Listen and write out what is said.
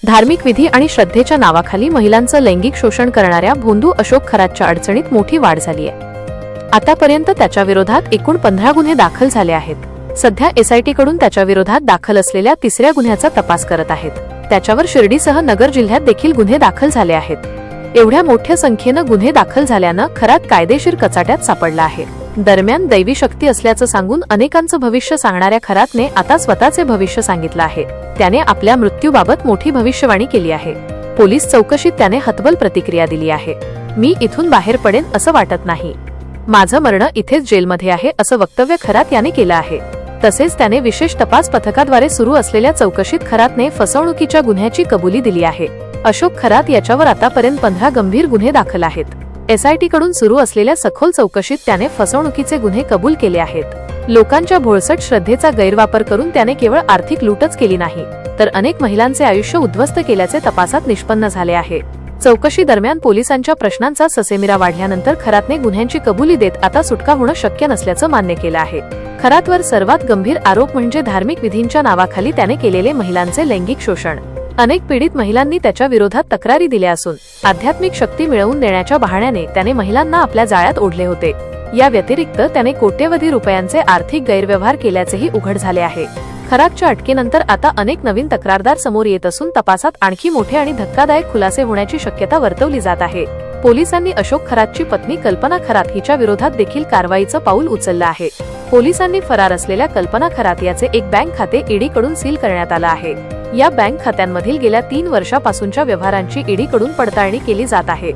धार्मिक विधी आणि श्रद्धेच्या नावाखाली महिलांचं लैंगिक शोषण करणाऱ्या भोंदू अशोक खरातच्या अडचणीत मोठी वाढ झाली आहे। आतापर्यंत त्याच्या विरोधात एकूण 15 गुन्हे दाखल झाले आहेत। सध्या एसआयटी कडून त्याच्या विरोधात दाखल असलेल्या तिसऱ्या गुन्ह्याचा तपास करत आहेत। त्याच्यावर शिर्डीसह नगर जिल्ह्यात देखील गुन्हे दाखल झाले आहेत। एवढ्या मोठ्या संख्येनं गुन्हे दाखल झाल्यानं खरात कायदेशीर कचाट्यात सापडला आहे। दरम्यान दैवी शक्ती असल्याचं सांगून अनेकांचं भविष्य सांगणाऱ्या खरातने आता स्वतःचे भविष्य सांगितलं आहे। त्याने आपल्या मृत्यूबाबत मोठी भविष्यवाणी केली आहे। पोलीस चौकशीत त्याने हतबल प्रतिक्रिया दिली आहे। मी इथून बाहेर पडेन असं वाटत नाही, माझं मरण इथेच जेलमध्ये आहे असं वक्तव्य खरात याने केलं आहे। तसेच त्याने विशेष तपास पथकाद्वारे सुरू असलेल्या चौकशीत खरातने फसवणुकीच्या गुन्ह्याची कबुली दिली आहे। अशोक खरात याच्यावर आतापर्यंत 15 गंभीर गुन्हे दाखल आहेत। एसआयटी कडून सुरू असलेल्या सखोल चौकशीत त्याने फसवणुकीचे गुन्हे कबूल केले आहेत। लोकांच्या भोळसट श्रद्धेचा गैरवापर करून त्याने केवळ आर्थिक लूटच केली नाही, तर अनेक महिलांचे आयुष्य उद्ध्वस्त केल्याचे तपासात निष्पन्न झाले आहे। चौकशी दरम्यान पोलिसांच्या प्रश्नांचा ससेमिरा वाढल्यानंतर खरातने गुन्ह्यांची कबुली देत आता सुटका होणं शक्य नसल्याचं मान्य केलं आहे। खरातवर सर्वात गंभीर आरोप म्हणजे धार्मिक विधींच्या नावाखाली त्याने केलेले महिलांचे लैंगिक शोषण। अनेक पीडित महिलांनी त्याच्या विरोधात तक्रारी दिल्या असून आध्यात्मिक शक्ती मिळवून देण्याच्या बहाण्याने त्याने महिलांना आपल्या जाळ्यात ओढले होते। या व्यतिरिक्त त्याने कोट्यवधी रुपयांचे आर्थिक गैरव्यवहार केल्याचेही उघड झाले आहे। खरातच्या अटकेनंतर आता अनेक नवीन तक्रारदार समोर येत असून तपासात आणखी मोठे आणि धक्कादायक खुलासे होण्याची शक्यता वर्तवली जात आहे। पोलिसांनी अशोक खरातची पत्नी कल्पना खरात हिच्या विरोधात देखील कारवाईचं पाऊल उचललं आहे। पोलिसांनी फरार असलेल्या कल्पना खरात याचे एक बँक खाते ईडी कडून सील करण्यात आलं आहे। या बँक खात्यांमधील गेल्या 3 वर्षापासूनच्या व्यवहारांची ईडी कडून पडताळणी केली जात आहे।